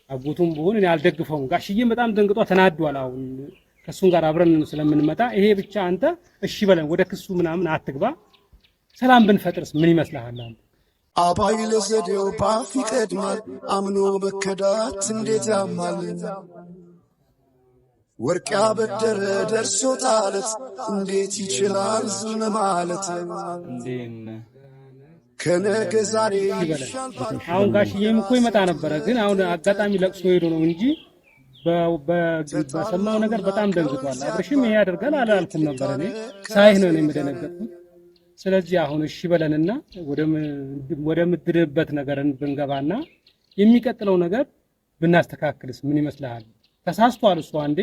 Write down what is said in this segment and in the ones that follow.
አጎቱም ቢሆን እኔ አልደግፈውም። ጋሽዬም በጣም ደንግጦ ተናዷል። አሁን ከሱን ጋር አብረን ስለምንመጣ ይሄ ብቻ አንተ እሺ በለን ወደ ክሱ ምናምን አትግባ፣ ሰላም ብንፈጥርስ ምን ይመስልሃል አንተ? አባይ ለዘዴው ባፍ ይቀድማል አምኖ በከዳት እንዴት ያማል ወርቅ ያበደረ ደርሶ ታለት እንዴት ይችላል ዝም ማለት ከነገ ዛሬ አሁን ጋሽዬም እኮ ይመጣ ነበረ፣ ግን አሁን አጋጣሚ ለቅሶ ሄዶ ነው እንጂ በሰማው ነገር በጣም ደንግጧል። አብርሽም ይሄ ያደርጋል አላልኩም ነበር እኔ ሳይህ ነው የምደነገጥኩት። ስለዚህ አሁን እሺ በለንና ወደ ምድርበት ነገር ብንገባና የሚቀጥለው ነገር ብናስተካክልስ ምን ይመስልሃል? ተሳስቷል እሱ አንዴ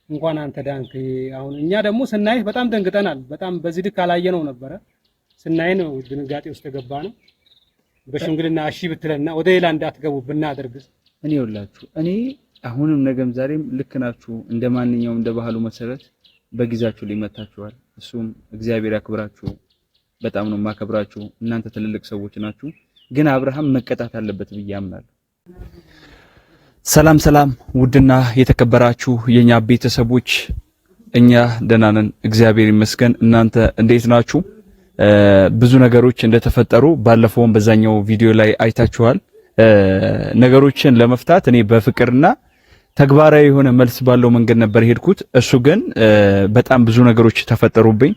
እንኳን አንተ ዳንክ። አሁን እኛ ደግሞ ስናይህ በጣም ደንግጠናል። በጣም በዚህ ልክ አላየነው ነበረ። ስናይ ነው ድንጋጤ ውስጥ ገባ ነው። በሽምግልና እሺ ብትለና ወደ ሌላ እንዳትገቡ ብናደርግስ? እኔ ይኸውላችሁ እኔ አሁንም ነገም ዛሬም ልክ ናችሁ። እንደማንኛውም እንደ ባህሉ መሰረት በጊዜያችሁ ሊመታችኋል። እሱም እግዚአብሔር ያክብራችሁ። በጣም ነው ማከብራችሁ። እናንተ ትልልቅ ሰዎች ናችሁ። ግን አብርሃም መቀጣት አለበት ብዬ አምናለሁ። ሰላም ሰላም፣ ውድና የተከበራችሁ የኛ ቤተሰቦች፣ እኛ ደህና ነን እግዚአብሔር ይመስገን። እናንተ እንዴት ናችሁ? ብዙ ነገሮች እንደተፈጠሩ ባለፈውም በዛኛው ቪዲዮ ላይ አይታችኋል። ነገሮችን ለመፍታት እኔ በፍቅርና ተግባራዊ የሆነ መልስ ባለው መንገድ ነበር ሄድኩት። እሱ ግን በጣም ብዙ ነገሮች ተፈጠሩብኝ።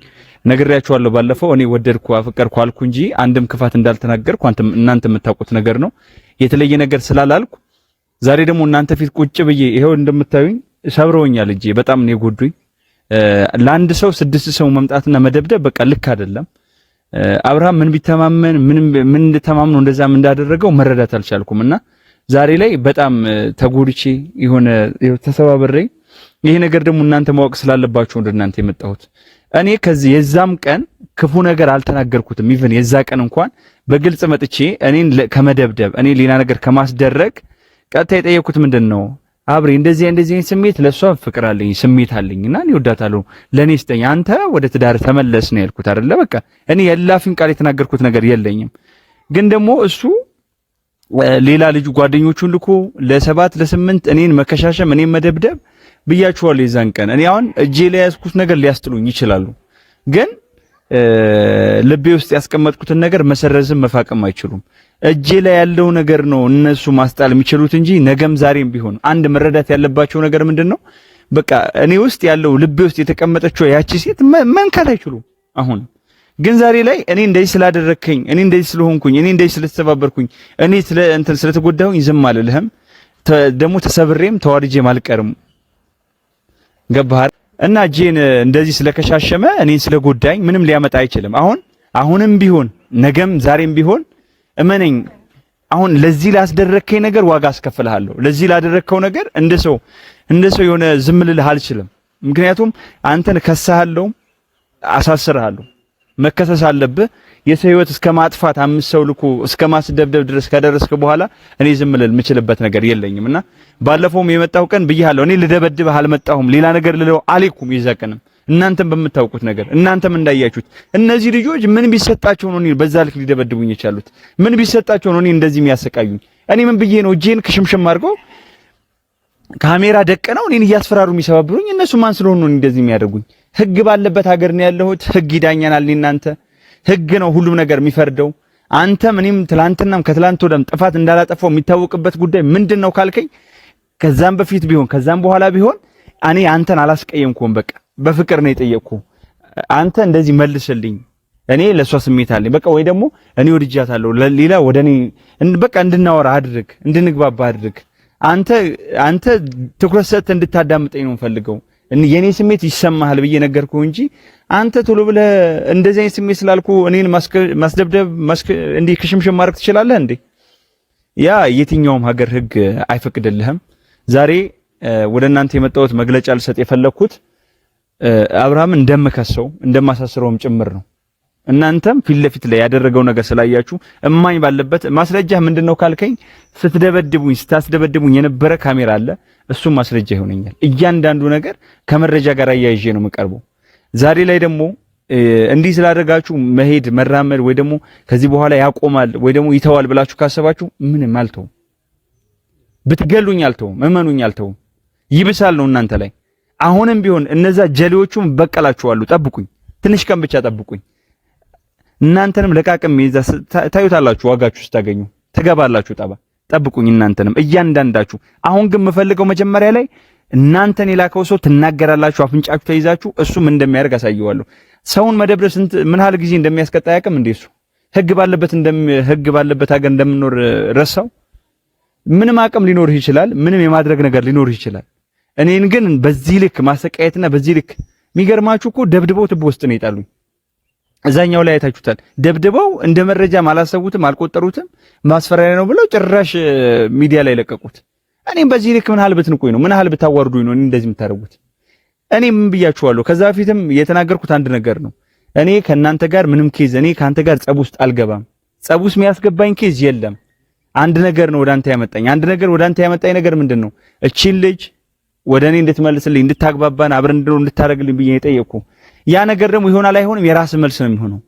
ነግሬያችኋለሁ ባለፈው እኔ ወደድኩ አፈቀርኩ አልኩ እንጂ አንድም ክፋት እንዳልተናገርኩ እናንተ የምታውቁት ነገር ነው። የተለየ ነገር ስላላልኩ ዛሬ ደግሞ እናንተ ፊት ቁጭ ብዬ ይሄው እንደምታዩኝ ሰብረውኛል እጄ በጣም ነው የጎዱኝ። ለአንድ ሰው 6 ሰው መምጣትና መደብደብ በቃ ልክ አይደለም። አብርሃም ምን ቢተማመን ምን ተማምኖ እንደዛም እንዳደረገው መረዳት አልቻልኩምና ዛሬ ላይ በጣም ተጎድቼ የሆነ ተሰባብሬ ይሄ ነገር ደግሞ እናንተ ማወቅ ስላለባችሁ እንደናንተ የመጣሁት እኔ ከዚህ የዛም ቀን ክፉ ነገር አልተናገርኩትም። ኢቭን የዛ ቀን እንኳን በግልጽ መጥቼ እኔን ከመደብደብ እኔ ሌላ ነገር ከማስደረግ ቀጥታ የጠየኩት ምንድነው አብሬ እንደዚህ ስሜት ለሷ ፍቅር አለኝ ስሜት አለኝና እኔ ወዳታለሁ ለኔ ስጠኝ አንተ ወደ ትዳር ተመለስ ነው ያልኩት አይደለ? በቃ እኔ የላፊን ቃል የተናገርኩት ነገር የለኝም። ግን ደግሞ እሱ ሌላ ልጅ ጓደኞቹን ልኮ ለ7 ለ8 እኔን መከሻሸም እኔን መደብደብ ብያችኋለሁ። የዛን ቀን እኔ አሁን እጄ ላይ ያዝኩት ነገር ሊያስጥሉኝ ይችላሉ፣ ግን ልቤ ውስጥ ያስቀመጥኩትን ነገር መሰረዝም መፋቅም አይችሉም። እጄ ላይ ያለው ነገር ነው እነሱ ማስጣል የሚችሉት እንጂ ነገም ዛሬም ቢሆን አንድ መረዳት ያለባቸው ነገር ምንድነው፣ በቃ እኔ ውስጥ ያለው ልቤ ውስጥ የተቀመጠችው ያቺ ሴት መንካት አይችሉም። አሁን ግን ዛሬ ላይ እኔ እንደዚህ ስላደረከኝ እኔ እንደዚህ ስለሆንኩኝ እኔ እንደዚህ ስለተሰባበርኩኝ እኔ ስለተጎዳሁኝ ዝም አልልህም። ደግሞ ተሰብሬም ተዋርጄም አልቀርም። ገባህ? እና እጄን እንደዚህ ስለከሻሸመ እኔን ስለጎዳኝ ምንም ሊያመጣ አይችልም። አሁንም ቢሆን ነገም ዛሬም ቢሆን እመነኝ፣ አሁን ለዚህ ላስደረከኝ ነገር ዋጋ አስከፍልሃለሁ። ለዚህ ላደረከው ነገር እንደ ሰው የሆነ ዝም ልልህ አልችልም። ምክንያቱም አንተን ከሳሃለሁ፣ አሳስርሃለሁ። መከሰስ አለብህ። የሰው ህይወት እስከ ማጥፋት 5 ሰው ልኮ እስከ ማስደብደብ ድረስ ከደረስክ በኋላ እኔ ዝም ልል የምችልበት ነገር የለኝምና ባለፈውም የመጣው ቀን ብዬሃለሁ። እኔ ልደበድብህ አልመጣሁም፣ ሌላ ነገር ልለው አልኩም። ይዘቀንም እናንተም በምታውቁት ነገር እናንተም እንዳያችሁት እነዚህ ልጆች ምን ቢሰጣቸው ነው እኔ በዛ ልክ ሊደበድቡኝ የቻሉት? ምን ቢሰጣቸው ነው እኔ እንደዚህ የሚያሰቃዩኝ? እኔ ምን ብዬ ነው እጄን ክሽምሽም አድርገው ካሜራ ደቀነው እኔን እያስፈራሩ የሚሰባብሩኝ? እነሱ ማን ስለሆኑ ነው እንደዚህ የሚያደርጉኝ? ህግ ባለበት ሀገር ነው ያለሁት። ህግ ይዳኛናል። እናንተ ህግ ነው ሁሉም ነገር የሚፈርደው። አንተም እኔም ትላንትናም ከትላንት ወደም ጥፋት እንዳላጠፋው የሚታወቅበት ጉዳይ ምንድነው ካልከኝ፣ ከዛም በፊት ቢሆን ከዛም በኋላ ቢሆን እኔ አንተን አላስቀየምኩም። በቃ በፍቅር ነው የጠየቅኩ። አንተ እንደዚህ መልስልኝ፣ እኔ ለሷ ስሜት አለኝ በቃ፣ ወይ ደግሞ እኔ ወድጃታለሁ፣ ሌላ ወደኔ በቃ እንድናወራ አድርግ፣ እንድንግባባ አድርግ። አንተ ትኩረት ሰጥተህ እንድታዳምጠኝ ነው ፈልገው። የኔ ስሜት ይሰማሃል ብዬ ነገርኩህ እንጂ አንተ ቶሎ ብለህ እንደዚህ አይነት ስሜት ስላልኩ እኔን ማስደብደብ እንዲህ ክሽምሽም ማድረግ ትችላለህ እንዴ? ያ የትኛውም ሀገር ህግ አይፈቅድልህም። ዛሬ ወደ እናንተ የመጣሁት መግለጫ ልሰጥ የፈለኩት አብርሃምን እንደምከሰው እንደማሳስረውም ጭምር ነው። እናንተም ፊት ለፊት ላይ ያደረገው ነገር ስላያችሁ እማኝ ባለበት ማስረጃ ምንድነው ካልከኝ፣ ስታስደበድቡኝ የነበረ ካሜራ አለ። እሱም ማስረጃ ይሆነኛል። እያንዳንዱ ነገር ከመረጃ ጋር አያይዤ ነው የምቀርበው። ዛሬ ላይ ደግሞ እንዲህ ስላደረጋችሁ መሄድ መራመድ ወይ ደግሞ ከዚህ በኋላ ያቆማል ወይ ደግሞ ይተዋል ብላችሁ ካሰባችሁ ምንም አልተውም። ብትገሉኝ አልተውም፣ እመኑኝ አልተውም። ይብሳል ነው እናንተ ላይ። አሁንም ቢሆን እነዛ ጀሌዎቹም በቀላችኋለሁ። ጠብቁኝ፣ ትንሽ ቀን ብቻ ጠብቁኝ። እናንተንም ለቃቅም ታዩታላችሁ። ዋጋችሁ ስታገኙ ትገባላችሁ። ጠብቁኝ እናንተንም እያንዳንዳችሁ። አሁን ግን የምፈልገው መጀመሪያ ላይ እናንተን የላከው ሰው ትናገራላችሁ፣ አፍንጫችሁ ተይዛችሁ እሱም እንደሚያደርግ አሳየዋለሁ። ሰውን መደብደብ ምን ያህል ጊዜ እንደሚያስቀጣ ያቅም እንዴ? እሱ ህግ ባለበት ሀገር እንደምኖር ረሳው? ምንም አቅም ሊኖርህ ይችላል፣ ምንም የማድረግ ነገር ሊኖርህ ይችላል። እኔን ግን በዚህ ልክ ማሰቃየትና በዚህ ልክ የሚገርማችሁ እኮ ደብድበው ትቦ ውስጥ ነው የጣሉኝ። እዛኛው ላይ አይታችሁታል። ደብድበው እንደ መረጃም አላሰቡትም፣ አልቆጠሩትም። ማስፈራሪያ ነው ብለው ጭራሽ ሚዲያ ላይ ለቀቁት። እኔም በዚህ ልክ ምን ያህል ብትንቁኝ ነው? ምን ያህል ብታዋርዱኝ ነው እንደዚህ የምታደርጉት? እኔ ምን ብያችኋለሁ? ከዛ በፊትም የተናገርኩት አንድ ነገር ነው። እኔ ከእናንተ ጋር ምንም ኬዝ፣ እኔ ከአንተ ጋር ጸብ ውስጥ አልገባም። ጸብ ውስጥ የሚያስገባኝ ኬዝ የለም። አንድ ነገር ነው ወደ አንተ ያመጣኝ። አንድ ነገር ወደ አንተ ያመጣኝ ነገር ምንድን ነው? እቺን ልጅ ወደ እኔ እንድትመልስልኝ፣ እንድታግባባን፣ አብረን እንድታረግልኝ ብዬ የጠየቅኩ። ያ ነገር ደግሞ ይሆናል አይሆንም የራስ መልስ ነው የሚሆነው።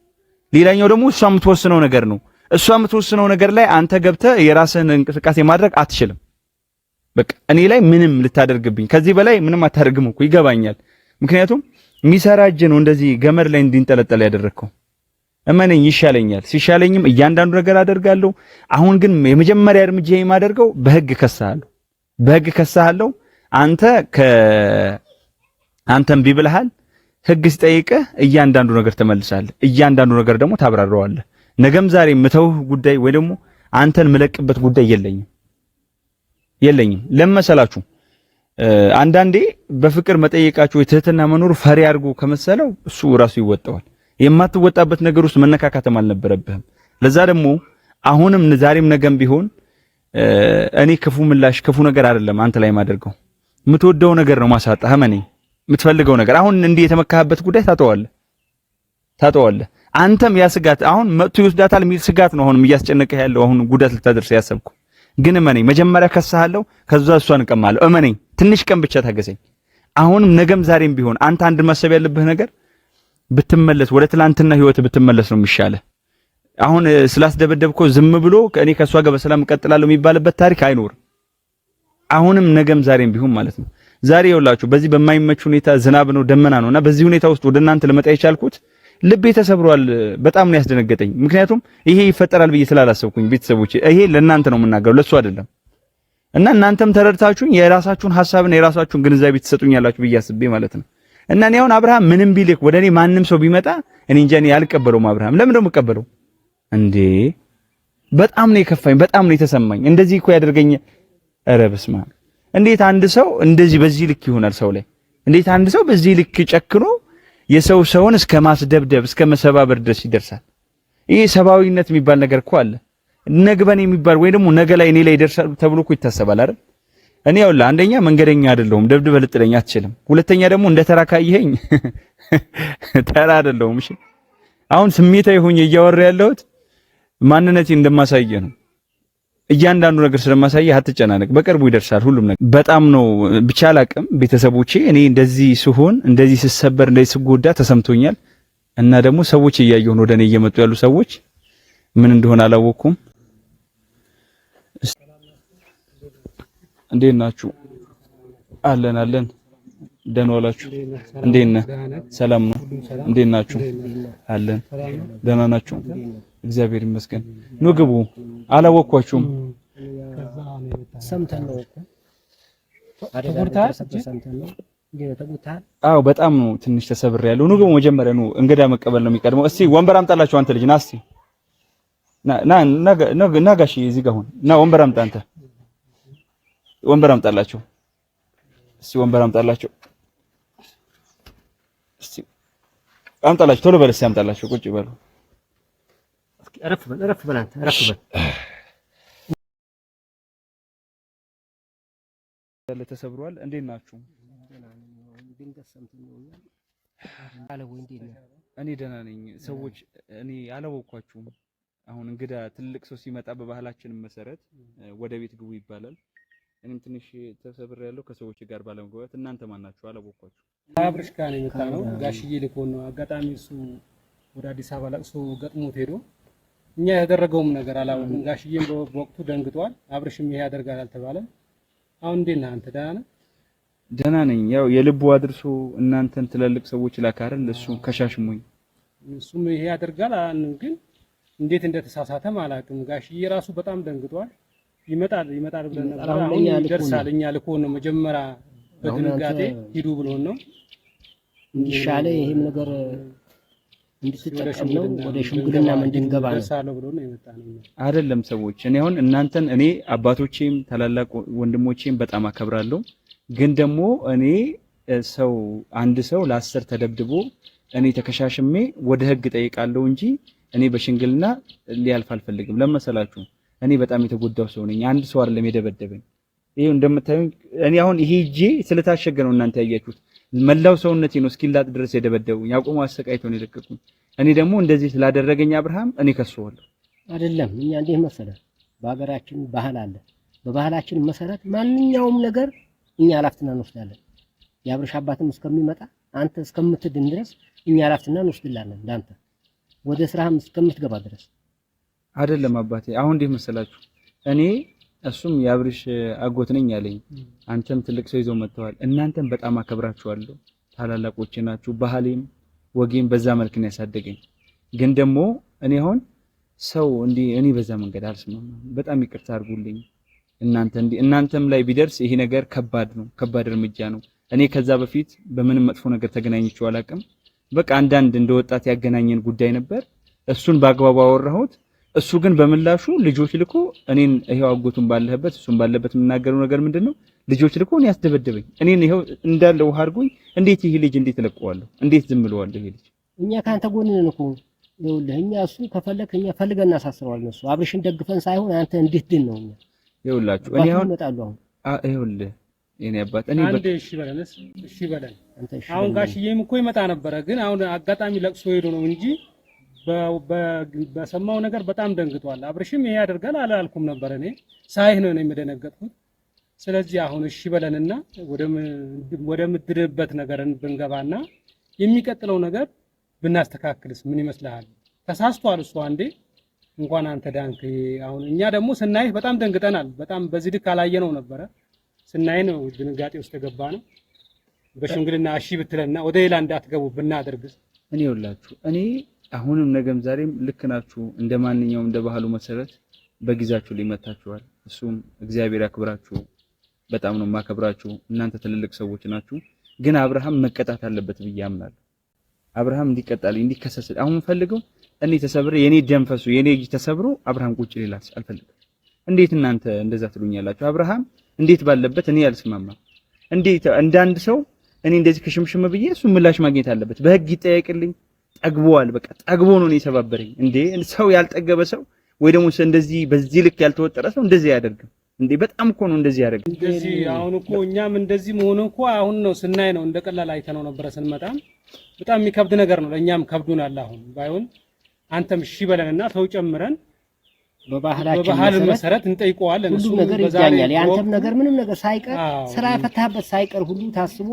ሌላኛው ደግሞ እሷ የምትወስነው ነገር ነው። እሷ የምትወስነው ነገር ላይ አንተ ገብተህ የራስህን እንቅስቃሴ ማድረግ አትችልም። በቃ እኔ ላይ ምንም ልታደርግብኝ ከዚህ በላይ ምንም አታደርግም እኮ ይገባኛል። ምክንያቱም የሚሰራ እጅ ነው እንደዚህ ገመድ ላይ እንዲንጠለጠል ያደረግከው። እመነኝ ይሻለኛል። ሲሻለኝም እያንዳንዱ ነገር አደርጋለሁ። አሁን ግን የመጀመሪያ እርምጃ የማደርገው በህግ ከሳሃለሁ። አንተም ቢብልሃል ህግ ሲጠይቅህ እያንዳንዱ ነገር ትመልሳለህ። እያንዳንዱ ነገር ደግሞ ታብራራዋለህ። ነገም ዛሬ ምተውህ ጉዳይ ወይ ደግሞ አንተን ምለቅበት ጉዳይ የለኝም። ለመሰላችሁ አንዳንዴ በፍቅር መጠየቃችሁ የትህትና መኖር ፈሪ አድርጎ ከመሰለው እሱ ራሱ ይወጣዋል። የማትወጣበት ነገር ውስጥ መነካካተም አልነበረብህም። ለዛ ደግሞ አሁንም ዛሬም ነገም ቢሆን እኔ ክፉ ነገር አይደለም አንተ ላይ ማደርገው። የምትወደው ነገር ነው ማሳጣህ። እመነኝ፣ የምትፈልገው ነገር አሁን እንዲህ የተመካህበት ጉዳይ ታጠዋለህ። አንተም ያ ስጋት አሁን መጥቶ ይወስዳታል የሚል ስጋት ነው አሁንም እያስጨነቀህ ያለው። አሁን ጉዳት ልታደርስ ያሰብኩ ግን እመነኝ፣ መጀመሪያ ከሳሃለሁ፣ ከዛ እሷን እቀማለሁ። እመነኝ፣ ትንሽ ቀን ብቻ ታገሰኝ። አሁንም ነገም ዛሬም ቢሆን አንተ አንድ ማሰብ ያለብህ ነገር ብትመለስ፣ ወደ ትላንትና ህይወት ብትመለስ ነው የሚሻለው። አሁን ስላስደበደብከው ዝም ብሎ እኔ ከሷ ጋር በሰላም እቀጥላለሁ የሚባልበት ታሪክ አይኖርም። አሁንም ነገም ዛሬም ቢሆን ማለት ነው። ዛሬ ይኸውላችሁ በዚህ በማይመች ሁኔታ ዝናብ ነው ደመና ነውና በዚህ ሁኔታ ውስጥ ወደ እናንተ ልመጣ የቻልኩት ልቤ ተሰብሯል። በጣም ነው ያስደነገጠኝ። ምክንያቱም ይሄ ይፈጠራል ብዬ ስላላሰብኩኝ ቤተሰቦቼ፣ ይሄ ለእናንተ ነው የምናገረው ለሱ አይደለም። እና እናንተም ተረድታችሁኝ የራሳችሁን ሐሳብና የራሳችሁን ግንዛቤ ትሰጡኛላችሁ ብዬ አስቤ ማለት ነው። እና እኔ አሁን አብርሃም ምንም ቢልክ ወደ እኔ ማንም ሰው ቢመጣ እኔ እንጃ እኔ አልቀበለውም። አብርሃም ለምን ነው የምቀበለው እንዴ? በጣም ነው የከፋኝ፣ በጣም ነው የተሰማኝ። እንደዚህ እኮ ያደርገኝ። ኧረ በስመ አብ! እንዴት አንድ ሰው እንደዚህ በዚህ ልክ ይሆናል? ሰው ላይ እንዴት አንድ ሰው በዚህ ልክ ጨክኖ ሰውን እስከ ማስደብደብ እስከ መሰባበር ድረስ ይደርሳል? ይሄ ሰብአዊነት የሚባል ነገር እኮ አለ። ነግበኔ የሚባል ወይ ደግሞ ነገ ላይ እኔ ላይ ይደርሳል ተብሎ እኮ ይታሰባል አይደል? እኔ ያውላ አንደኛ መንገደኛ አይደለሁም፣ ደብድበህ ልጥለኝ አትችልም። ሁለተኛ ደግሞ እንደ ተራ ካየኸኝ ተራ አይደለሁም። እሺ አሁን ስሜታዊ ሆኜ እያወራ ያለሁት ማንነቴ እንደማሳየህ ነው። እያንዳንዱ ነገር ስለማሳየህ አትጨናነቅ፣ በቅርቡ ይደርሳል ሁሉም ነገር። በጣም ነው ብቻ አላቅም ቤተሰቦቼ፣ እኔ እንደዚህ ስሆን እንደዚህ ስሰበር እንደዚህ ስጎዳ ተሰምቶኛል። እና ደግሞ ሰዎች እያየሁ ነው፣ ወደኔ እየመጡ ያሉ ሰዎች ምን እንደሆነ አላወኩም። እንዴት ናችሁ? አለን ደህና ዋላችሁ? እንዴት ነህ? ሰላም ነው? እንዴት ናችሁ? አለን ደህና ናችሁ? እግዚአብሔር ይመስገን። ኑ ግቡ። አላወኳችሁም። አዎ በጣም ነው ትንሽ ተሰብሬያለሁ። ኑ ግቡ። መጀመሪያ ኑ፣ እንግዳ መቀበል ነው የሚቀድመው። እስቲ ወንበር አምጣላችሁ። አንተ ልጅ ና እስቲ ና ጋሽ እዚህ ጋር ሁን። ና ወንበር አምጣ። አንተ ወንበር አምጣላችሁ። እስቲ ወንበር አምጣላችሁ። እስቲ አምጣላችሁ። ቶሎ በል እስቲ አምጣላችሁ። ቁጭ በሉ። ረፍ በል አንተ ረፍ በል። ያለ ተሰብሯል። እንዴት ናችሁ? እኔ ደህና ነኝ። ሰዎች እኔ አላወኳችሁም። አሁን እንግዳ ትልቅ ሰው ሲመጣ በባህላችን መሰረት ወደ ቤት ግቡ ይባላል። እኔም ትንሽ ተሰብሬያለሁ ከሰዎች ጋር ባለመግባባት። እናንተ ማን ናችሁ? አላወኳችሁ። አብርሽ ጋር ነው የመጣነው። ጋሽዬ ልኮን ነው። አጋጣሚ እሱ ወደ አዲስ አበባ ለቅሶ ገጥሞት ሄዶ እኛ ያደረገውም ነገር አላወቅም። ጋሽዬም በወቅቱ ደንግጧል። አብርሽም ይሄ ያደርጋል አልተባለም። አሁን እንዴት ነህ አንተ? ደህና ነህ? ደህና ነኝ። ያው የልቡ አድርሶ እናንተን ትላልቅ ሰዎች ላካረል እሱ ከሻሽሞኝ እሱም ይሄ ያደርጋል። ግን እንዴት እንደተሳሳተ አላውቅም። ጋሽዬ ራሱ በጣም ደንግጧል። ይመጣል ብለን ነበር። አሁን ይደርሳል። እኛ ልኮን ነው መጀመሪያ በድንጋጤ ሂዱ ብሎን ነው እንዲሻለ ይሄም ነገር እንድትጠቀም ነው ወደ ሽምግልና እንድንገባ ነው ደርሳለሁ ብሎ ነው የመጣነው አይደለም። ሰዎች እኔ አባቶቼም ታላላቅ ወንድሞቼም በጣም አከብራለሁ። ግን ደግሞ እኔ አንድ ሰው ለ10 ተደብድቦ እኔ ተከሻሽሜ ወደ ህግ ጠይቃለሁ እንጂ እኔ በሽምግልና ሊያልፍ አልፈልግም። ለመሰላችሁ እኔ በጣም የተጎዳው ሰው ነኝ። አንድ ሰው አይደለም የደበደበኝ። ይሄው እንደምታዩኝ እኔ አሁን ይሄ እጄ ስለታሸገ ነው እናንተ ያያችሁት። መላው ሰውነቴ ነው እስኪላጥ ድረስ የደበደቡኝ። ያቆሙ አሰቃይተው ነው የለቀቁኝ። እኔ ደግሞ እንደዚህ ስላደረገኝ አብርሃም እኔ ከሰዋለሁ አይደለም። እኛ እንዴ መሰለህ በሀገራችን ባህል አለ። በባህላችን መሰረት ማንኛውም ነገር እኛ ኃላፊነት እንወስዳለን። የአብርሽ አባትም እስከሚመጣ አንተ እስከምትድን ድረስ እኛ ኃላፊነት እንወስድላለን። ዳንተ ወደ ስራህም እስከምትገባ ድረስ አይደለም አባቴ። አሁን እንዴ መሰላችሁ እኔ እሱም የአብርሽ አጎት ነኝ ያለኝ፣ አንተም ትልቅ ሰው ይዘው መጥተዋል። እናንተም በጣም አከብራችኋለሁ። ታላላቆቼ ናችሁ። ባህሌም ወጌም በዛ መልክ ነው ያሳደገኝ። ግን ደግሞ እኔ አሁን ሰው እኔ በዛ መንገድ አልስማማም። በጣም ይቅርታ አድርጉልኝ። እናንተም ላይ ቢደርስ ይሄ ነገር ከባድ ነው፣ ከባድ እርምጃ ነው። እኔ ከዛ በፊት በምንም መጥፎ ነገር ተገናኝቼው አላውቅም። በቃ አንዳንድ እንደወጣት ያገናኘን ጉዳይ ነበር። እሱን በአግባቡ አወራሁት። እሱ ግን በምላሹ ልጆች ልኮ እኔን ይሄው አጎቱን ባለበት እሱን ባለበት የምናገረው ነገር ምንድነው? ልጆች ልኮ እኔ ያስደበደበኝ እኔን ይሄው እንዳለ ውሃ አድርጎኝ። እንዴት ይሄ ልጅ እንዴት እለቀዋለሁ? እንዴት ዝም ብለዋለሁ? ይሄ ልጅ እኛ ካንተ ጎን ነን እኮ ይኸውልህ። እኛ እሱ ከፈለክ እኛ ፈልገን እናሳስረዋለን። እሱ አብርሽን ደግፈን ሳይሆን አንተ እንዴት ድን ነው። እኛ ይኸውላችሁ እኔ አሁን እመጣለሁ። አሁን ይኸውልህ እኔ አባት እኔ አንዴ እሺ በለን። አሁን ጋሽዬም እኮ ይመጣ ነበረ። ግን አሁን አጋጣሚ ለቅሶ ሄዶ ነው እንጂ በሰማው ነገር በጣም ደንግጧል። አብርሽም ይሄ ያደርጋል አላልኩም ነበር። እኔ ሳይህ ነው የምደነገጥኩት። ስለዚህ አሁን እሺ በለንና ወደ ምድርበት ነገር ብንገባና የሚቀጥለው ነገር ብናስተካክልስ ምን ይመስልሃል? ተሳስቷል እሱ አንዴ እንኳን አንተ ዳንክ። አሁን እኛ ደግሞ ስናይህ በጣም ደንግጠናል። በጣም በዚህ ልክ አላየነው ነበረ። ስናይ ነው ድንጋጤ ውስጥ ገባ ነው። በሽምግልና እሺ ብትለና ወደ ሌላ እንዳትገቡ ብናደርግስ? እኔ ይኸውላችሁ እኔ አሁንም ነገም ዛሬም ልክ ናችሁ። እንደማንኛውም እንደ ባህሉ መሰረት በጊዜያችሁ ሊመታችኋል። እሱም እግዚአብሔር ያክብራችሁ። በጣም ነው ማከብራችሁ። እናንተ ትልልቅ ሰዎች ናችሁ። ግን አብርሃም መቀጣት አለበት ብዬ አምናለሁ። አብርሃም እንዲቀጣል እንዲከሰስ አሁን ፈልገው እኔ ተሰብረ የኔ ደም ፈሱ የኔ እጅ ተሰብሮ አብርሃም ቁጭ ሊላስ አልፈልግም። እንዴት እናንተ እንደዛ ትሉኛላችሁ? አብርሃም እንዴት ባለበት እኔ አልስማማም። እንዴት እንዳንድ ሰው እኔ እንደዚህ ከሽምሽም ብዬ እሱ ምላሽ ማግኘት አለበት። በህግ ይጠየቅልኝ። ጠግቧል። በቃ ጠግቦ ነው የሰባበረኝ። እንዴ ሰው ያልጠገበ ሰው ወይ ደግሞ እንደዚህ በዚህ ልክ ያልተወጠረ ሰው እንደዚህ አያደርግም እንዴ። በጣም እኮ ነው እንደዚህ ያደርግ። እንደዚህ አሁን እኮ እኛም እንደዚህ መሆኑ እኮ አሁን ነው ስናይ ነው እንደቀላል አይተነው ነበር። ስንመጣም በጣም የሚከብድ ነገር ነው። ለኛም ከብዱናል። አሁን ባይሆን አንተም እሺ በለንና ሰው ጨምረን በባህል መሰረት እንጠይቀዋለን። ሁሉ ነገር ይጃኛል። ያንተም ነገር ምንም ነገር ሳይቀር ስራ ፈታበት ሳይቀር ሁሉ ታስቦ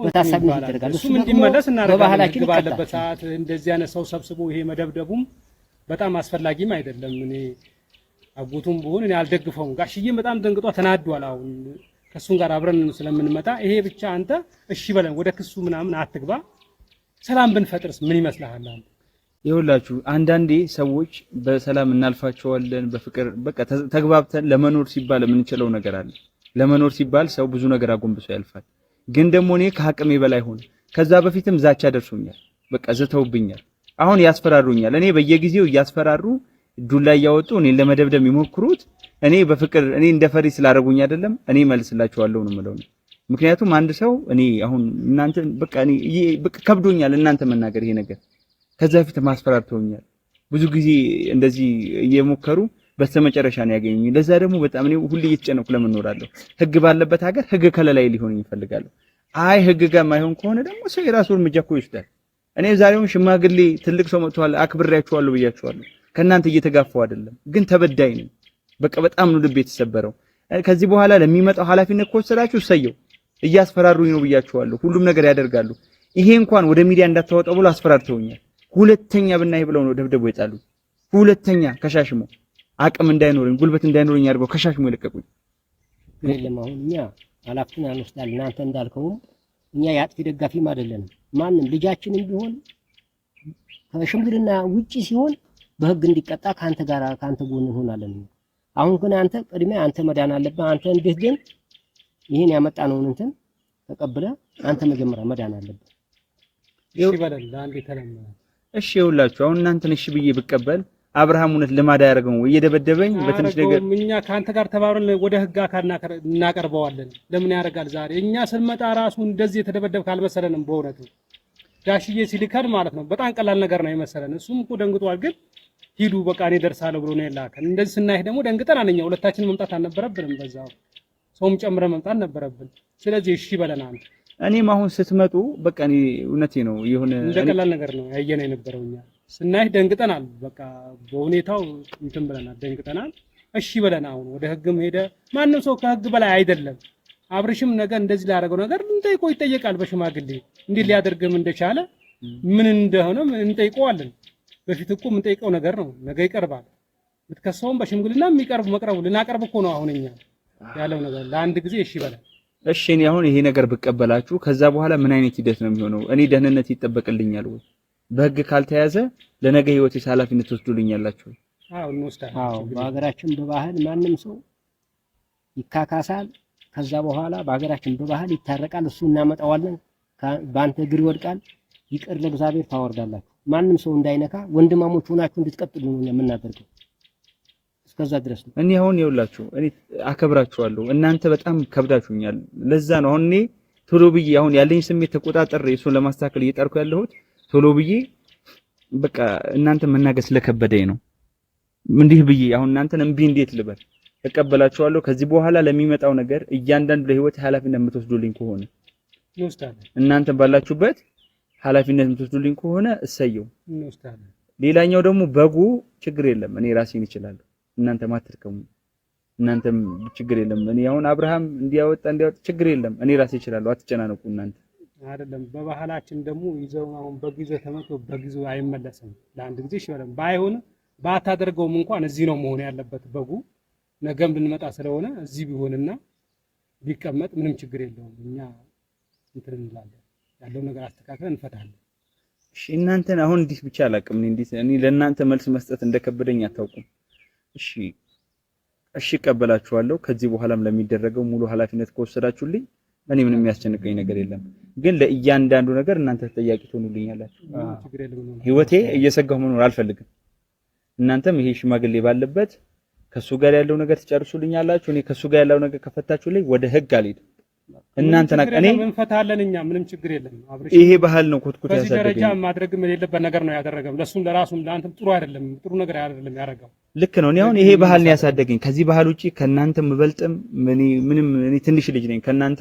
በታሳቢነት ይደረጋል። እሱም እንዲመለስ እናደርጋለን። ባለበት ሰዓት እንደዚህ አይነት ሰው ሰብስቦ ይሄ መደብደቡም በጣም አስፈላጊም አይደለም። እኔ አጎቱም ቢሆን እኔ አልደግፈውም። ጋሽዬም በጣም ደንግጧ ተናዷል። አሁን ከሱን ጋር አብረን ስለምንመጣ ይሄ ብቻ አንተ እሺ በለን፣ ወደ ክሱ ምናምን አትግባ፣ ሰላም ብንፈጥርስ ምን ይመስልሃል? ይኸውላችሁ አንዳንዴ ሰዎች በሰላም እናልፋቸዋለን፣ በፍቅር በቃ ተግባብተን ለመኖር ሲባል የምንችለው ነገር አለ። ለመኖር ሲባል ሰው ብዙ ነገር አጎንብሶ ያልፋል። ግን ደግሞ እኔ ከአቅሜ በላይ ሆነ። ከዛ በፊትም ዛቻ ደርሶኛል። በቃ ዝተውብኛል። አሁን ያስፈራሩኛል። እኔ በየጊዜው እያስፈራሩ ዱላ እያወጡ እኔን ለመደብደብ የሚሞክሩት እኔ በፍቅር እኔ እንደፈሪ ስላደረጉኝ አይደለም። እኔ መልስላችኋለሁ ነው የምለው። ምክንያቱም አንድ ሰው እኔ አሁን እናንተ በቃ እኔ በቃ ከብዶኛል እናንተ መናገር ይሄ ነገር ከዛ በፊት ማስፈራርተውኛል። ብዙ ጊዜ እንደዚህ እየሞከሩ በስተመጨረሻ ነው ያገኙኝ። ለዛ ደግሞ በጣም እኔ ሁሌ እየተጨነኩ ለምን እኖራለሁ? ህግ ባለበት ሀገር ህግ ከለላይ ሊሆን ይፈልጋል። አይ ህግ ጋር ማይሆን ከሆነ ደግሞ ሰው የራሱ እርምጃ እኮ ይወስዳል። እኔ ዛሬውን ሽማግሌ ትልቅ ሰው መጥቷል፣ አክብሬያችኋለሁ ብያችኋለሁ። ከእናንተ እየተጋፋው አይደለም፣ ግን ተበዳይ ነኝ። በቃ በጣም ነው ልብ የተሰበረው። ከዚህ በኋላ ለሚመጣው ኃላፊነት ከወሰዳችሁ እሰየው። እያስፈራሩኝ ነው ብያችኋለሁ። ሁሉም ነገር ያደርጋሉ። ይሄ እንኳን ወደ ሚዲያ እንዳታወጣው ብሎ አስፈራርተውኛል። ሁለተኛ ብናይ ብለው ነው ደብደቡ የጣሉኝ። ሁለተኛ ከሻሽሞ አቅም እንዳይኖረኝ ጉልበት እንዳይኖረኝ አድርገው ከሻሽሞ የለቀቁኝ። ግን የለም አሁን እኛ ኃላፊነቱን አንወስዳለን። እናንተ እንዳልከውም እኛ የአጥፊ ደጋፊም አይደለንም። ማንም ልጃችንም ቢሆን ከሽምግልና ውጪ ሲሆን በህግ እንዲቀጣ ካንተ ጎን እንሆናለን። አሁን ግን አንተ ቅድሚያ አንተ መዳን አለብህ። አንተ እንዴት ግን ይሄን ያመጣነውን እንትን ተቀብለ አንተ መጀመሪያ መዳን አለብህ። እሺ በለን ለአንዴ ተለመነ። እሺ ይኸውላችሁ አሁን እናንተን እሺ ብዬ ብቀበል አብርሃም እውነት ልማድ አያደርገው ወይ እየደበደበኝ በትንሽ ነገር እኛ ካንተ ጋር ተባብረን ወደ ህግ አካል እናቀርበዋለን። ለምን ያደርጋል ዛሬ እኛ ስንመጣ ራሱ እንደዚህ የተደበደብ ካልመሰለንም በእውነቱ ጋሽዬ ሲልከን ማለት ነው በጣም ቀላል ነገር ነው የመሰለን። እሱም እኮ ደንግጧል። ግን ሂዱ በቃ እኔ ደርሳለሁ ብሎ ነው የላከን። እንደዚህ ስናይህ ደግሞ ደንግጠን አንኛ ሁለታችን መምጣት አልነበረብንም። በዛው ሰውም ጨምረን መምጣት ነበረብን። ስለዚህ እሺ በለን አንተ እኔም አሁን ስትመጡ በቃ እኔ እውነቴ ነው የሆነ እንደ ቀላል ነገር ነው ያየነው የነበረው። እኛ ስናይህ ደንግጠናል። በቃ በሁኔታው እንትን ብለናል፣ ደንግጠናል። እሺ በለን አሁን ወደ ህግም ሄደ። ማንም ሰው ከህግ በላይ አይደለም። አብርሽም ነገር እንደዚህ ላደረገው ነገር እንጠይቆ ይጠየቃል በሽማግሌ እንዴት ሊያደርግም እንደቻለ ምን እንደሆነ እንጠይቀዋለን። በፊት እኮ የምንጠይቀው ነገር ነው። ነገ ይቀርባል። ብትከሰውም በሽምግልና መቅረቡ ልናቀርብ እኮ ነው አሁን እኛ ያለው ነገር። ለአንድ ጊዜ እሺ በለን። እሺ እኔ አሁን ይሄ ነገር ብቀበላችሁ ከዛ በኋላ ምን አይነት ሂደት ነው የሚሆነው? እኔ ደህንነት ይጠበቅልኛል ወይ? በህግ ካልተያዘ ለነገ ህይወቴ ኃላፊነት ትወስዱልኛላችሁ? አዎ እንወስዳለን። አዎ በሀገራችን በባህል ማንም ሰው ይካካሳል። ከዛ በኋላ በሀገራችን በባህል ይታረቃል። እሱ እናመጣዋለን። በአንተ እግር ይወድቃል። ይቅር ለእግዚአብሔር ታወርዳላችሁ። ማንም ሰው እንዳይነካ ወንድማሞች ሆናችሁ እንድትቀጥሉ ነው የምናደርገው። እስከዛ ድረስ ነው። እኔ አሁን ይኸውላችሁ እኔ አከብራችኋለሁ። እናንተ በጣም ከብዳችሁኛል። ለዛ ነው አሁን እኔ ቶሎ ብዬ አሁን ያለኝ ስሜት ተቆጣጠር እሱን ለማስተካከል እየጣርኩ ያለሁት ቶሎ ብዬ በቃ እናንተ መናገር ስለከበደኝ ነው። እንዲህ ብዬ አሁን እናንተን እምቢ እንዴት ልበል? እቀበላችኋለሁ። ከዚህ በኋላ ለሚመጣው ነገር እያንዳንዱ ለህይወት ኃላፊነት የምትወስዱልኝ ከሆነ እንወስዳለን። እናንተ ባላችሁበት ኃላፊነት የምትወስዱልኝ ከሆነ እሰየው። እንወስዳለን። ሌላኛው ደግሞ በጉ ችግር የለም እኔ ራሴን እችላለሁ። እናንተ ማትርከሙ እናንተም ችግር የለም። እኔ አሁን አብርሃም እንዲያወጣ ችግር የለም እኔ ራሴ እችላለሁ። አትጨናነቁ እናንተ። አይደለም በባህላችን ደግሞ ይዘው አሁን በጊዜው ተመቶ በጊዜው አይመለስም። ለአንድ ጊዜ ይሻላል። ባይሆን ባታደርገውም እንኳን እዚህ ነው መሆን ያለበት በጉ። ነገም ልንመጣ ስለሆነ እዚህ ቢሆንና ቢቀመጥ ምንም ችግር የለውም። እኛ እንትን እንላለን። ያለው ነገር አስተካክለን እንፈታለን። እሺ እናንተን አሁን እንዲህ ብቻ አላቅም። እኔ ለእናንተ መልስ መስጠት እንደከበደኝ አታውቁም። እሺ እቀበላችኋለሁ። ከዚህ በኋላም ለሚደረገው ሙሉ ኃላፊነት ከወሰዳችሁልኝ እኔ ምንም የሚያስጨንቀኝ ነገር የለም። ግን ለእያንዳንዱ ነገር እናንተ ተጠያቂ ትሆኑልኛላችሁ። ህይወቴ እየሰጋሁ መኖር አልፈልግም። እናንተም ይሄ ሽማግሌ ባለበት ከሱ ጋር ያለው ነገር ትጨርሱልኛላችሁ። እኔ ከሱ ጋር ያለው ነገር ከፈታችሁልኝ ወደ ህግ አልሄድም። እናንተ እኔ እንፈታለን። እኛ ምንም ችግር የለም። አብረሽ ይሄ ባህል ነው ኮትኩት ያሳደገኝ። በዚህ ደረጃ ማድረግም የሌለበት ነገር ነው ያደረገው። ለሱም ለራሱም ለአንተም ጥሩ አይደለም፣ ጥሩ ነገር አይደለም ያደረገው። ልክ ነው። እኔ አሁን ይሄ ባህል ነው ያሳደገኝ። ከዚህ ባህል ውጪ ከናንተ ምበልጥም እኔ ትንሽ ልጅ ነኝ። ከናንተ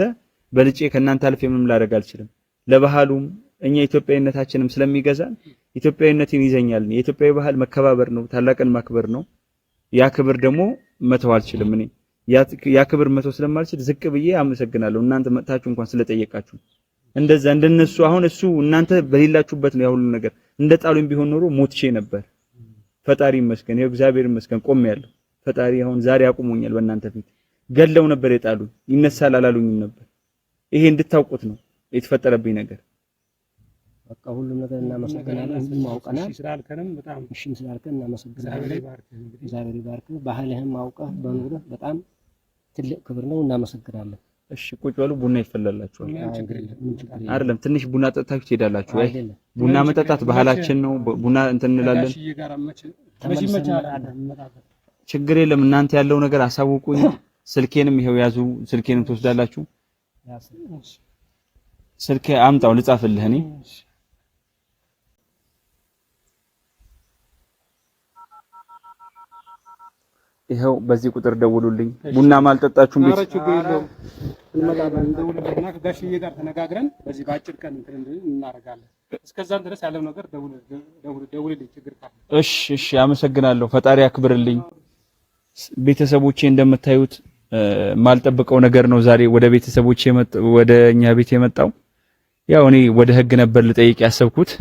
በልጬ ከናንተ አልፌ ምንም ላደርግ አልችልም። ለባህሉም እኛ ኢትዮጵያዊነታችንም ስለሚገዛን ኢትዮጵያዊነትን ይዘኛል። የኢትዮጵያዊ ባህል መከባበር ነው፣ ታላቅን ማክበር ነው። ያ ክብር ደግሞ መተው አልችልም። እኔ ያ ክብር መተው ስለማልችል ዝቅ ብዬ አመሰግናለሁ። እናንተ መጣችሁ እንኳን ስለጠየቃችሁ እንደዛ እንደነሱ አሁን እሱ እናንተ በሌላችሁበት ነው ያሁሉ ነገር እንደ ጣሉኝ ቢሆን ኖሮ ሞትቼ ነበር። ፈጣሪ ይመስገን፣ ይኸው እግዚአብሔር ይመስገን ቆሜያለሁ። ፈጣሪ አሁን ዛሬ አቁሞኛል። በእናንተ ፊት ገለው ነበር የጣሉኝ፣ ይነሳል አላሉኝም ነበር። ይሄ እንድታውቁት ነው የተፈጠረብኝ ነገር። በቃ ሁሉም ነገር እናመሰግናለን። ሁሉም አውቀናል። ስላልከንም በጣም እሺም ስላልከን እናመሰግናለን። እግዚአብሔር ይባርክ። ባህልህም አውቀህ በኑርህ በጣም ትልቅ ክብር ነው። እናመሰግናለን። እሺ ቁጭ በሉ። ቡና ይፈላላችኋል አይደለም? ትንሽ ቡና ጠጣችሁ ትሄዳላችሁ። አይ ቡና መጠጣት ባህላችን ነው። ቡና እንትን እንላለን። ችግር የለም። እናንተ ያለው ነገር አሳውቁኝ። ስልኬንም ይሄው ያዙ። ስልኬንም ትወስዳላችሁ። ስልኬ አምጣው ልጻፍልህ እኔ ይሄው በዚህ ቁጥር ደውሉልኝ። ቡና ማልጠጣችሁም ቤት እንደውልና ከጋሽዬ ጋር ተነጋግረን በዚህ በአጭር ቀን እንትን እናደርጋለን። እስከዛም ድረስ ያለው ነገር ደውልልኝ ችግር ካለ። እሺ አመሰግናለሁ። ፈጣሪ ያክብርልኝ። ቤተሰቦቼ እንደምታዩት ማልጠብቀው ነገር ነው ዛሬ ወደ ቤተሰቦቼ ወደ እኛ ቤት የመጣው። ያው እኔ ወደ ህግ ነበር ልጠይቅ ያሰብኩት፣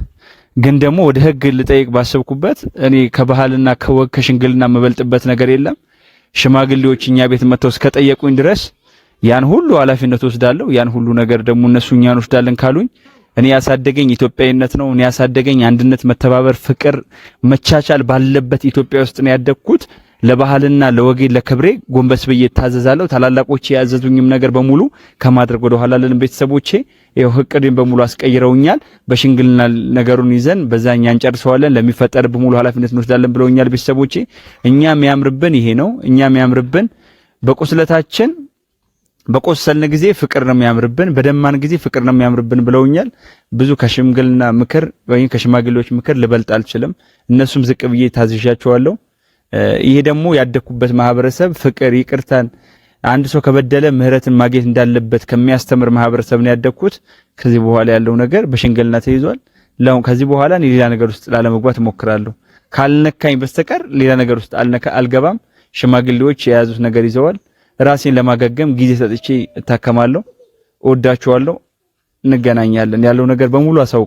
ግን ደግሞ ወደ ህግ ልጠይቅ ባሰብኩበት እኔ ከባህልና ከወግ ከሽንግልና መበልጥበት ነገር የለም። ሽማግሌዎች እኛ ቤት መጥተው እስከጠየቁኝ ድረስ ያን ሁሉ ኃላፊነት ወስዳለሁ። ያን ሁሉ ነገር ደግሞ እነሱ እኛን ወስዳለን ካሉኝ እኔ ያሳደገኝ ኢትዮጵያዊነት ነው። እኔ ያሳደገኝ አንድነት፣ መተባበር፣ ፍቅር፣ መቻቻል ባለበት ኢትዮጵያ ውስጥ ነው ያደግኩት። ለባህልና ለወጌ ለክብሬ ጎንበስ ብዬ ታዘዛለሁ። ታላላቆቼ ያዘዙኝም ነገር በሙሉ ከማድረግ ወደ ኋላ ለልን ቤተሰቦቼ ይኸው ህቅዴን በሙሉ አስቀይረውኛል። በሽንግልና ነገሩን ይዘን በዛኛ እንጨርሰዋለን፣ ለሚፈጠር በሙሉ ኃላፊነት እንወስዳለን ብለውኛል ቤተሰቦቼ። እኛም ያምርብን ይሄ ነው። እኛም ያምርብን በቁስለታችን በቆሰልን ጊዜ ፍቅር ነው የሚያምርብን፣ በደማን ጊዜ ፍቅር ነው የሚያምርብን ብለውኛል። ብዙ ከሽምግልና ምክር ወይም ከሽማግሌዎች ምክር ልበልጥ አልችልም። እነሱም ዝቅ ብዬ ታዝዣቸዋለሁ። ይሄ ደግሞ ያደኩበት ማህበረሰብ ፍቅር፣ ይቅርታን አንድ ሰው ከበደለ ምህረትን ማግኘት እንዳለበት ከሚያስተምር ማህበረሰብ ነው ያደኩት። ከዚህ በኋላ ያለው ነገር በሽንግልና ተይዟል። ከዚህ በኋላ እኔ ሌላ ነገር ውስጥ ላለመግባት እሞክራለሁ። ካልነካኝ በስተቀር ሌላ ነገር ውስጥ አልገባም። ሽማግሌዎች የያዙት ነገር ይዘዋል። ራሴን ለማገገም ጊዜ ሰጥቼ እታከማለሁ። እወዳቸዋለሁ። እንገናኛለን። ያለው ነገር በሙሉ አሳውቅ